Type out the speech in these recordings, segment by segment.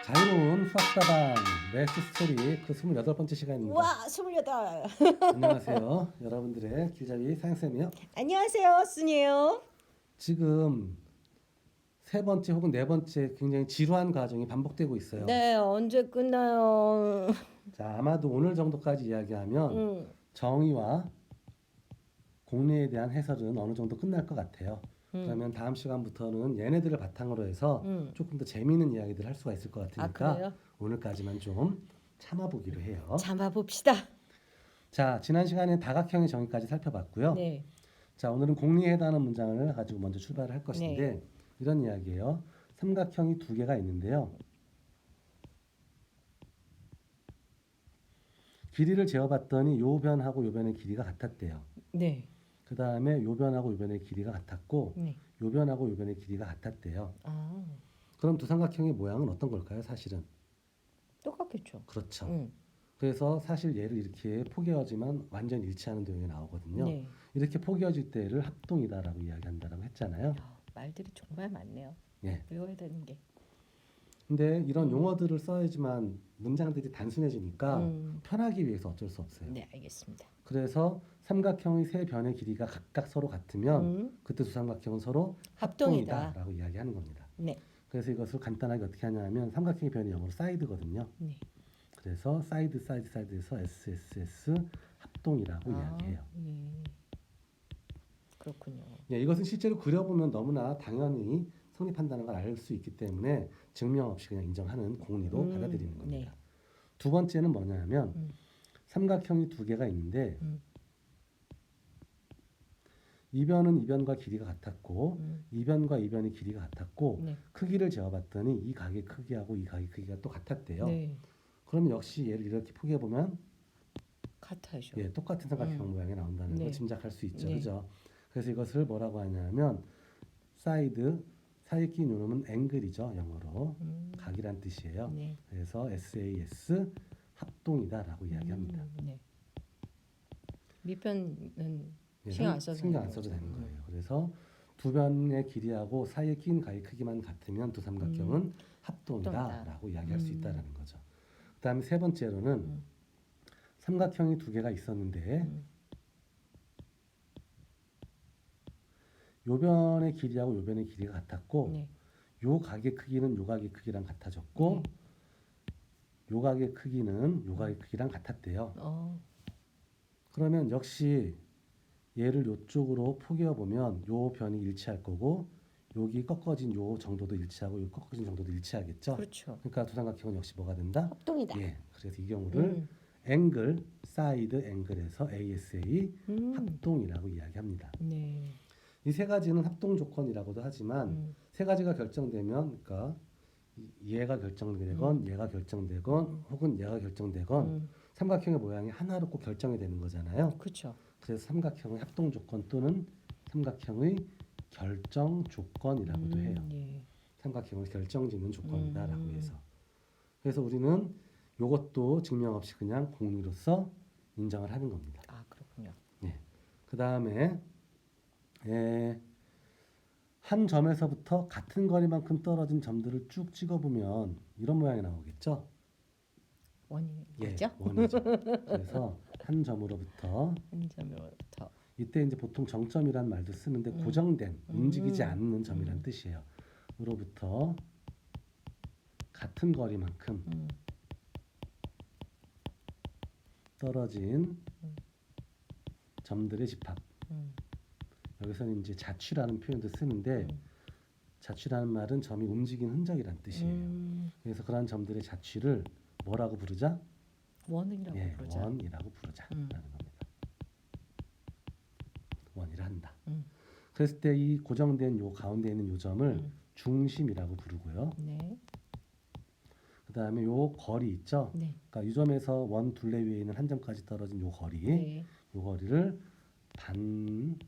자유로운 수학다방 매스 스토리 그 28번째 시간입니다. 와, 28. 안녕하세요. 여러분들의 길잡이 사양쌤이요. 안녕하세요, 순이에요. 지금 세 번째 혹은 네 번째 굉장히 지루한 과정이 반복되고 있어요. 네, 언제 끝나요? 자, 아마도 오늘 정도까지 이야기하면 정의와 공리에 대한 해설은 어느 정도 끝날 것 같아요. 그러면 다음 시간부터는 얘네들을 바탕으로 해서 조금 더 재미있는 이야기들 할 수가 있을 것 같으니까 그래요? 오늘까지만 좀 참아보기로 해요. 참아봅시다. 자, 지난 시간에 다각형의 정의까지 살펴봤고요. 네. 자, 오늘은 공리에 해당하는 문장을 가지고 먼저 출발을 할 것인데 이런 이야기예요. 삼각형이 두 개가 있는데요. 길이를 재어봤더니 요 변하고 요 변의 길이가 같았대요. 네. 그 다음에 요 변하고 요 변의 길이가 같았고 네. 요 변하고 요 변의 길이가 같았대요. 아, 그럼 두 삼각형의 모양은 어떤 걸까요? 사실은. 똑같겠죠. 그렇죠. 그래서 사실 얘를 이렇게 포개어지만 완전 일치하는 도형이 나오거든요. 네. 이렇게 포개어질 때를 합동이다라고 이야기한다라고 했잖아요. 야, 말들이 정말 많네요. 예. 외워야 되는 게. 근데 이런 용어들을 써야지만 문장들이 단순해지니까 편하기 위해서 어쩔 수 없어요. 네, 알겠습니다. 그래서 삼각형의 세 변의 길이가 각각 서로 같으면 그때 두 삼각형은 서로 합동이다. 합동이다라고 이야기하는 겁니다. 네. 그래서 이것을 간단하게 어떻게 하냐면 삼각형의 변이 영어로 사이드거든요. 네. 그래서 사이드에서 SSS 합동이라고 이야기해요. 예. 그렇군요. 예, 이것은 실제로 그려보면 너무나 당연히 성립한다는 걸 알 수 있기 때문에 증명 없이 그냥 인정하는 공리로 받아들이는 겁니다. 네. 두 번째는 뭐냐면 삼각형이 두 개가 있는데 이 변은 이 변과 길이가 같았고 이 변과 이 변의 길이가 같았고 네. 크기를 재어봤더니 이 각의 크기하고 이 각의 크기가 또 같았대요. 네. 그러면 역시 얘를 이렇게 포개보면 같아죠. 예, 똑같은 삼각형 모양이 나온다는 네. 걸 짐작할 수 있죠. 네. 그죠? 그래서 이것을 뭐라고 하냐면 사이드, 사이에 낀 요놈은 앵글이죠. 영어로. 각이란 뜻이에요. 네. 그래서 SAS 합동이다라고 이야기합니다. 네. 밑변은 예, 신경 안 써도 신경 안 되는 써도 거죠. 되는 거예요. 그래서 두 변의 길이하고 사이에 낀 각의 크기만 같으면 두 삼각형은 합동이다라고 이야기할 수 있다라는 거죠. 그다음에 세 번째로는 삼각형이 두 개가 있었는데 요 변의 길이하고 요 변의 길이가 같았고 네. 요 각의 크기는 요 각의 크기랑 같아졌고 요 각의 크기는 요 각의 크기랑 같았대요. 그러면 역시 얘를 요쪽으로 포개어 보면 요 변이 일치할 거고 여기 꺾어진 요 정도도 일치하고 요 꺾어진 정도도 일치하겠죠. 그렇죠. 그러니까 두 삼각형은 역시 뭐가 된다? 합동이다. 예. 그래서 이 경우를 앵글, 사이드 앵글에서 ASA 합동이라고 이야기합니다. 네. 이 세 가지는 합동 조건이라고도 하지만 세 가지가 결정되면 그러니까 얘가 결정되건 얘가 결정되건 혹은 얘가 결정되건 삼각형의 모양이 하나로 꼭 결정이 되는 거잖아요. 그렇죠. 그래서 삼각형의 합동 조건 또는 삼각형의 결정 조건이라고도 해요. 예. 삼각형을 결정짓는 조건이다라고 해서. 그래서 우리는 이것도 증명 없이 그냥 공리로서 인정을 하는 겁니다. 아, 그렇군요. 예. 그 다음에 한 점에서부터 같은 거리만큼 떨어진 점들을 쭉 찍어보면 이런 모양이 나오겠죠? 원이죠? 원이죠. 그래서 한 점으로부터 한 점으로부터. 이때 이제 보통 정점이란 말도 쓰는데 고정된 움직이지 않는 점이란 뜻이에요. 으로부터 같은 거리만큼 떨어진 점들의 집합. 여기서는 이제 자취라는 표현도 쓰는데 자취라는 말은 점이 움직인 흔적이란 뜻이에요. 그래서 그러한 점들의 자취를 뭐라고 부르자? 원이라고 부르자. 원이라고 부르자라는 겁니다. 원이라 한다. 그랬을 때 이 고정된 요 가운데 있는 요 점을 중심이라고 부르고요. 네. 그 다음에 요 거리 있죠? 네. 그러니까 이 점에서 원 둘레 위에 있는 한 점까지 떨어진 요 거리, 네. 요 거리를 반지름의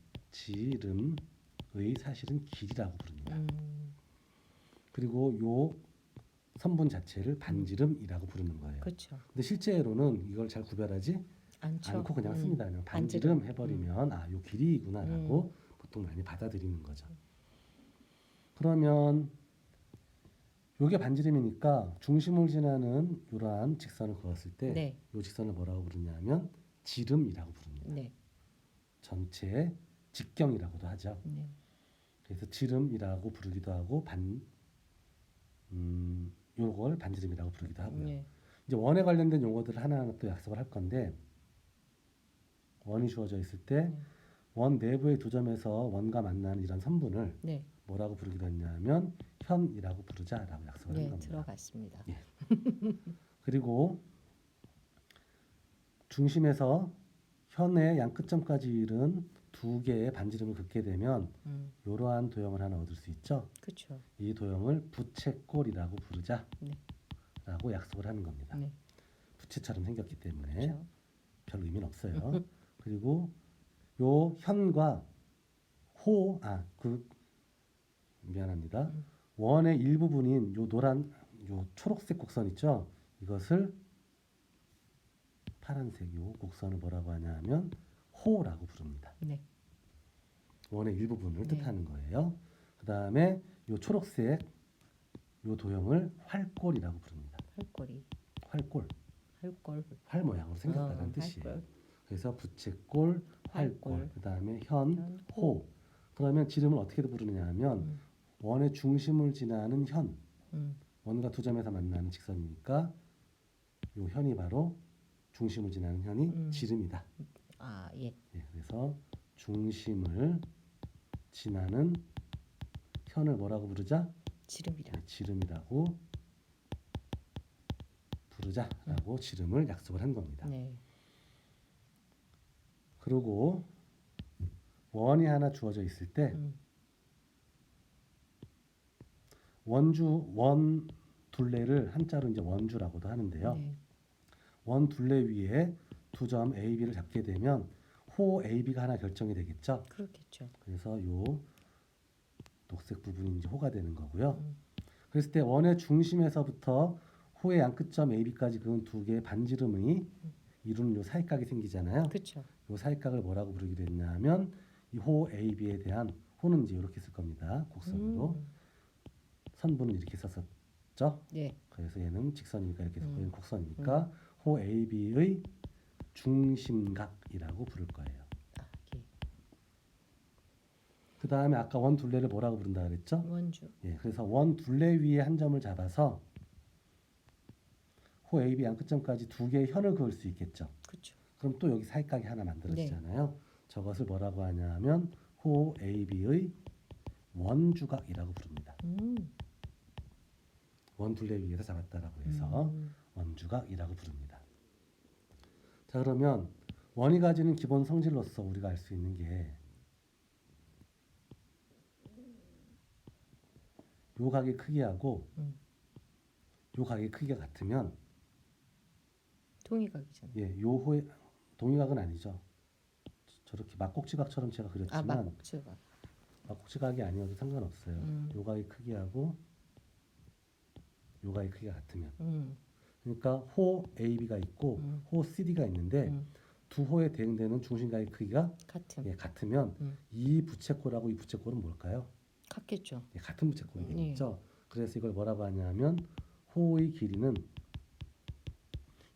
사실은 길이라고 부릅니다. 그리고 요 선분 자체를 반지름이라고 부르는 거예요. 그렇죠. 근데 실제로는 이걸 잘 구별하지 않고 그냥 씁니다. 그냥 반지름 해버리면 아, 요 길이구나라고 보통 많이 받아들이는 거죠. 그러면 요게 반지름이니까 중심을 지나는 이러한 직선을 그었을 때 네. 이 직선을 뭐라고 부르냐면 지름이라고 부릅니다. 네. 전체의 직경이라고도 하죠. 네. 그래서 지름이라고 부르기도 하고 요걸 반지름이라고 부르기도 하고요. 네. 이제 원에 관련된 용어들을 하나하나 또 약속을 할 건데 원이 주어져 있을 때 원 내부의 두 점에서 원과 만나는 이런 선분을 네. 뭐라고 부르기도 했냐면 현이라고 부르자라고 약속을 한 네. 겁니다. 들어갔습니다. 예. 그리고 중심에서 현의 양 끝점까지 이른 두 개의 반지름을 긋게 되면 이러한 도형을 하나 얻을 수 있죠. 그렇죠. 이 도형을 부채꼴이라고 부르자라고 네. 약속을 하는 겁니다. 네. 부채처럼 생겼기 때문에 그렇죠. 별 의미는 없어요. 그리고 요 현과 미안합니다. 원의 일부분인 요 노란 요 초록색 곡선 있죠. 이것을 파란색 요 곡선을 뭐라고 하냐면 호라고 부릅니다. 네. 원의 일부분을 네. 뜻하는 거예요. 그 다음에 요 초록색 요 도형을 활꼴이라고 부릅니다. 활골이. 활꼴, 활골. 활 모양으로 생겼다는 뜻이에요. 활골. 그래서 부채꼴, 활골, 활골. 그 다음에 현, 현, 호. 그러면 지름을 어떻게 부르느냐 하면 원의 중심을 지나는 현, 원과 두 점에서 만나는 직선이니까 요 현이 바로 중심을 지나는 현이 지름이다. 아, 예. 예, 그래서 중심을 지나는 현을 뭐라고 부르자? 지름이라. 네, 지름이라고 부르자라고 지름을 약속을 한 겁니다. 네. 그리고 원이 하나 주어져 있을 때 원 둘레를 한자로 이제 원주라고도 하는데요. 네. 원 둘레 위에 두 점 A, B를 잡게 되면 호 A, B가 하나 결정이 되겠죠. 그렇겠죠. 그래서 요 녹색 부분이 이제 호가 되는 거고요. 그랬을 때 원의 중심에서부터 호의 양 끝점 A, B까지 그은 두 개의 반지름이 이루는 요 사이각이 생기잖아요. 그렇죠. 요 사이각을 뭐라고 부르기로 했냐면 이 호 A, B에 대한 호는 이제 이렇게 쓸 겁니다. 곡선으로 선분은 이렇게 썼었죠. 네. 그래서 얘는 직선이니까 이렇게 얘는 곡선이니까 호 A, B의 중심각이라고 부를 거예요. 아, 예. 그 다음에 아까 원 둘레를 뭐라고 부른다 그랬죠? 원주. 예, 그래서 원 둘레 위에 한 점을 잡아서 호 A, B 양 끝점까지 두 개의 현을 그을 수 있겠죠. 그렇죠. 그럼 또 여기 사이각이 하나 만들어지잖아요. 저것을 뭐라고 하냐면 호 A, B의 원주각이라고 부릅니다. 원 둘레 위에서 잡았다라고 해서 원주각이라고 부릅니다. 자, 그러면 원이 가지는 기본 성질로서 우리가 알 수 있는 게 요 각의 크기하고 요 각의 크기가 같으면 동의각이잖아요. 예, 요 호의 동의각은 아니죠. 저렇게 막꼭지각처럼 제가 아, 그렸지만 막국수각. 막꼭지각이 아니어도 상관없어요. 요 각의 크기하고 요 각의 크기가 같으면 그러니까 호 AB가 있고 호 CD가 있는데 두 호에 대응되는 중심각의 크기가 같은. 예, 같으면 이 부채꼴하고 이 부채꼴은 뭘까요? 같겠죠. 예, 같은 부채꼴이 되겠죠. 그래서 이걸 뭐라고 하냐면 호의 길이는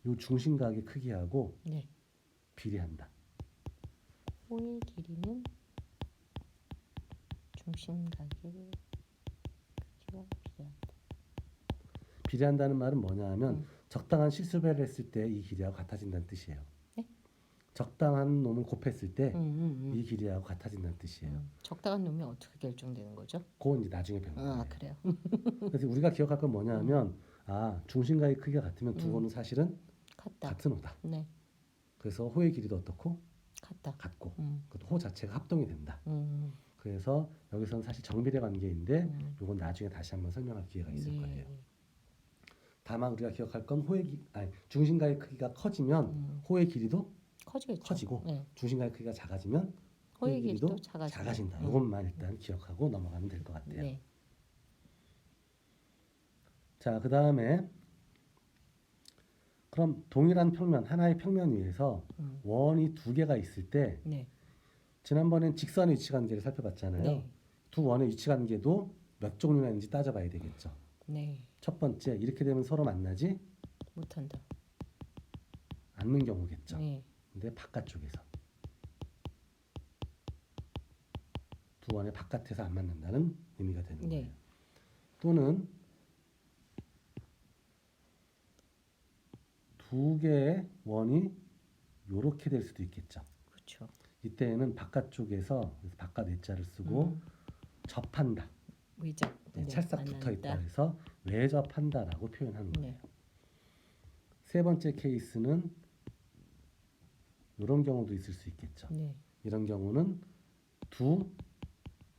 요 중심각의 크기하고 네. 비례한다. 호의 길이는 중심각의 크기와 비례한다. 비례한다는 말은 뭐냐 하면 적당한 실수배를 했을 때 이 길이하고 같아진다는 뜻이에요. 네? 적당한 놈을 곱했을 때 이 길이하고 같아진다는 뜻이에요. 적당한 놈이 어떻게 결정되는 거죠? 그건 이제 나중에 배우는 거예요. 아, 그래요. 그래서 우리가 기억할 건 뭐냐 하면 중심각의 크기가 같으면 두 호는 사실은 같다. 같은 호다. 네. 그래서 호의 길이도 어떻고? 같다. 같고 호 자체가 합동이 된다. 음. 그래서 여기서는 사실 정비례 관계인데 이건 나중에 다시 한번 설명할 기회가 있을 거예요. 다만 우리가 기억할 건 중심각의 크기가 커지면 호의 길이도 커지겠죠. 커지고 네. 중심각의 크기가 작아지면 호의 길이도 작아진다. 이것만 일단 기억하고 넘어가면 될 것 같아요. 네. 자, 그 다음에 그럼 동일한 평면, 하나의 평면 위에서 원이 두 개가 있을 때 네. 지난번엔 직선의 위치 관계를 살펴봤잖아요. 네. 두 원의 위치 관계도 몇 종류나 있는지 따져봐야 되겠죠. 네. 첫 번째 이렇게 되면 서로 만나지 못한다. 않는 경우겠죠. 네. 근데 바깥쪽에서 두 원의 바깥에서 안 만난다는 의미가 되는 네. 거예요. 또는 두 개의 원이 이렇게 될 수도 있겠죠. 그렇죠. 이때에는 바깥쪽에서 바깥 외자를 쓰고 접한다. 위적. 네, 찰싹 만난다. 붙어 있다 해서 외접한다라고 표현하는 거예요. 네. 세 번째 케이스는 이런 경우도 있을 수 있겠죠. 네. 이런 경우는 두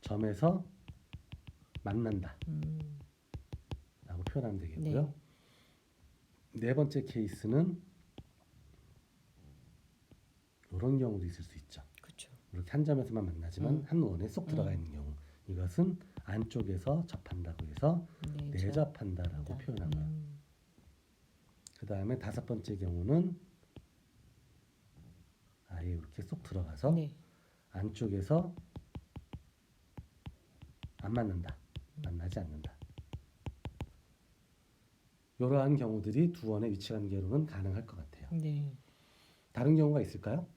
점에서 만난다 라고 표현하면 되겠고요. 네. 네 번째 케이스는 이런 경우도 있을 수 있죠. 그렇죠. 이렇게 한 점에서만 만나지만 한 원에 쏙 들어가 있는 경우, 이것은 안쪽에서 접한다고 해서 내접한다라고 표현하고요. 그 다음에 다섯 번째 경우는 아예 이렇게 쏙 들어가서 네. 안쪽에서 안 만난다, 만나지 않는다. 이러한 경우들이 두 원의 위치 관계로는 가능할 것 같아요. 네. 다른 경우가 있을까요?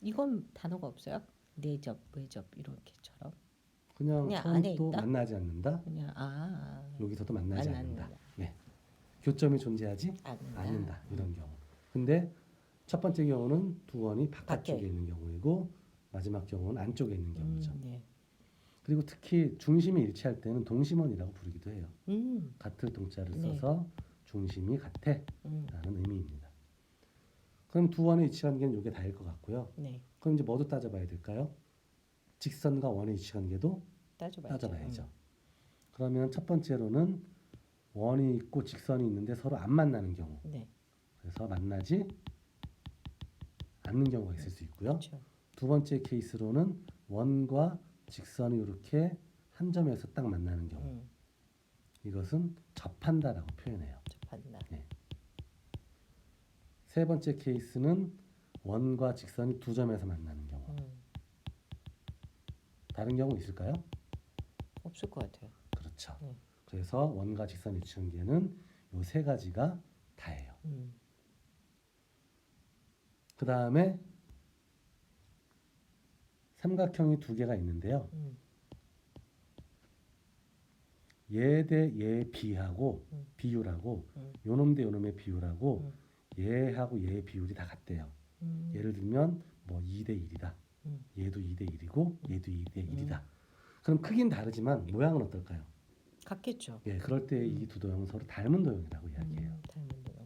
이건 단어가 없어요? 내접, 외접 이렇게처럼. 그냥 안에 처음도 있다? 만나지 않는다. 그냥 여기서도 만나지 만난다. 않는다. 네. 교점이 존재하지 않는다. 이런 경우. 근데 첫 번째 경우는 두 원이 바깥쪽에 밖에. 있는 경우이고 마지막 경우는 안쪽에 있는 경우죠. 네. 그리고 특히 중심이 일치할 때는 동심원이라고 부르기도 해요. 같을 동자를 네. 써서 중심이 같아 라는 의미입니다. 그럼 두 원의 위치 관계는 이게 다일 것 같고요. 네. 그럼 이제 뭐도 따져봐야 될까요? 직선과 원의 위치 관계도 따져봐야죠. 그러면 첫 번째로는 원이 있고 직선이 있는데 서로 안 만나는 경우. 네. 그래서 만나지 않는 경우가 있을 수 있고요. 그렇죠. 두 번째 케이스로는 원과 직선이 이렇게 한 점에서 딱 만나는 경우. 이것은 접한다라고 표현해요. 접한다. 네. 세 번째 케이스는 원과 직선이 두 점에서 만나는 경우. 다른 경우 있을까요? 없을 것 같아요. 그렇죠. 그래서 원과 직선 위치 관계는 요 세 가지가 다예요. 그 다음에 삼각형이 두 개가 있는데요. 얘 대 얘 비하고 비율하고 요놈 대 요놈의 비율하고 얘하고 얘의 비율이 다 같대요. 예를 들면 뭐 2대 1이다. 얘도 2대 1이고 얘도 2대 1이다. 그럼 크긴 다르지만 모양은 어떨까요? 같겠죠. 예, 그럴 때 이 두 도형은 서로 닮은 도형이라고 이야기해요. 닮은 도형.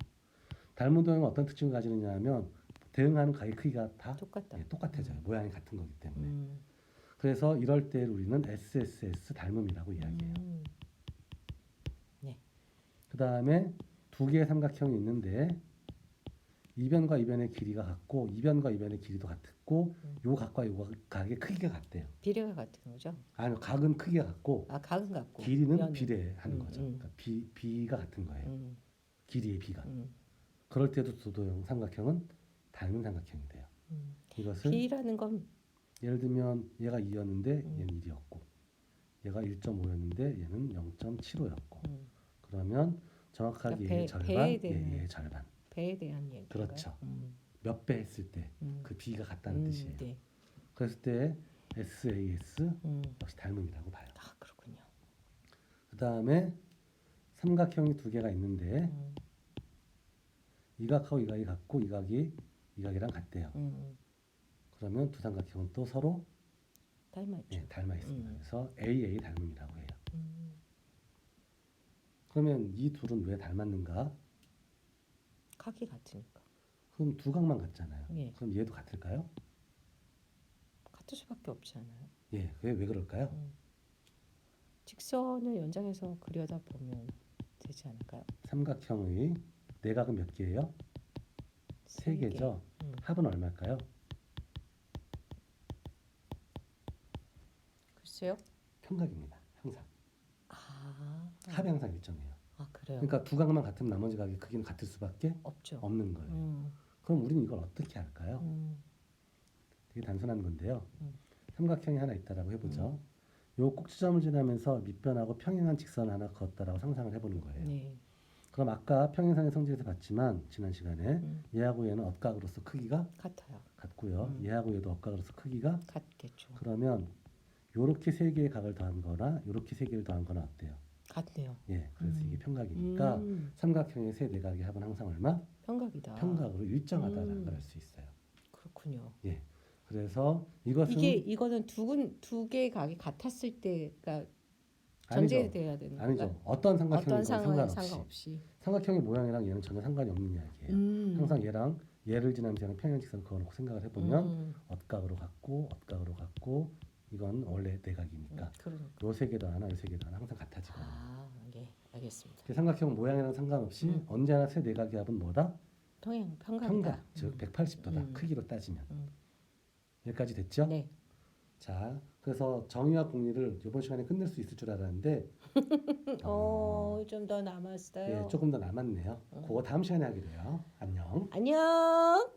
닮은 도형은 어떤 특징을 가지느냐 하면 대응하는 가게 크기가 다 똑같다. 예, 똑같아져요. 모양이 같은 거기 때문에. 그래서 이럴 때 우리는 SSS 닮음이라고 이야기해요. 네. 그 다음에 두 개의 삼각형이 있는데 이변과 이변의 길이가 같고 이변과 이변의 길이도 같고 요 각과 요 각의 크기가 같대요. 비례가 같은 거죠? 아니 각은 크기가 같고 각은 같고 길이는 비례하는 거죠. 그러니까 비가 같은 거예요. 길이의 비가. 그럴 때도 두 도형 삼각형은 닮은 삼각형이 돼요. 이것을 비라는 건 예를 들면 얘가 2였는데 얘는 1이었고 얘가 1.5였는데 얘는 0.75였고 그러면 정확하게 그러니까 얘의 절반, 얘의 절반. 배에 대한 얘기인가요? 그렇죠. 몇 배 했을 때 그 비가 같다는 뜻이에요. 네. 그랬을 때 SAS 역시 닮음이라고 봐요. 아, 그렇군요. 그 다음에 삼각형이 두 개가 있는데 이 각하고 이 각이 같고 이 각이 이 각이랑 같대요. 그러면 두 삼각형은 또 서로 닮았죠. 예, 닮아 있습니다. 그래서 AA 닮음이라고 해요. 그러면 이 둘은 왜 닮았는가? 각이 같으니까. 그럼 두 각만 같잖아요. 예. 그럼 얘도 같을까요? 같을 수밖에 없지 않아요? 예, 왜 그럴까요? 직선을 연장해서 그려다 보면 되지 않을까요? 삼각형의 내각은 몇 개예요? 세 개죠. 합은 얼마일까요? 글쎄요. 평각입니다. 항상. 아, 합이 항상 일정해요. 그래요? 그러니까 두 각만 같으면 나머지 각의 크기는 같을 수밖에 없죠. 없는 거예요. 그럼 우리는 이걸 어떻게 할까요? 되게 단순한 건데요. 삼각형이 하나 있다라고 해보죠. 요 꼭지점을 지나면서 밑변하고 평행한 직선을 하나 그었다라고 상상을 해보는 거예요. 네. 그럼 아까 평행선의 성질에서 봤지만 지난 시간에 음. 얘하고 얘는 엇각으로서 크기가 같아요. 같고요. 얘하고 얘도 엇각으로서 크기가 같겠죠. 그러면 요렇게 세 개의 각을 더한 거나 요렇게 세 개를 더한 거나 어때요? 같네요. 예, 그래서 이게 평각이니까 삼각형의 세 내각의 합은 항상 얼마? 평각이다. 평각으로 일정하다라는 걸 알 수 있어요. 그렇군요. 예, 그래서 이것은 이거는 두 개의 각이 같았을 때가 아니죠. 전제돼야 되는 아니죠. 건가요? 어떤 상각형이건 어떤 상황에 상관없이 상관없이. 삼각형의 모양이랑 얘는 전혀 상관이 없는 이야기예요. 항상 얘를 지나면서 얘는 평행직선 그어놓고 생각을 해보면 엇각으로 같고 이건 원래 내각이니까 그러니까. 요 세 개도 하나 요 세 개도 하나 항상 같아지거든요. 아, 예, 알겠습니다. 그 삼각형 모양이랑 상관없이 언제나 세 내각의 합은 뭐다? 평각이다. 평각, 즉 180도다. 크기로 따지면. 여기까지 됐죠? 네. 자, 그래서 정의와 공리를 이번 시간에 끝낼 수 있을 줄 알았는데 좀 더 남았어요. 예, 조금 더 남았네요. 그거 다음 시간에 하기로 해요. 안녕. 안녕.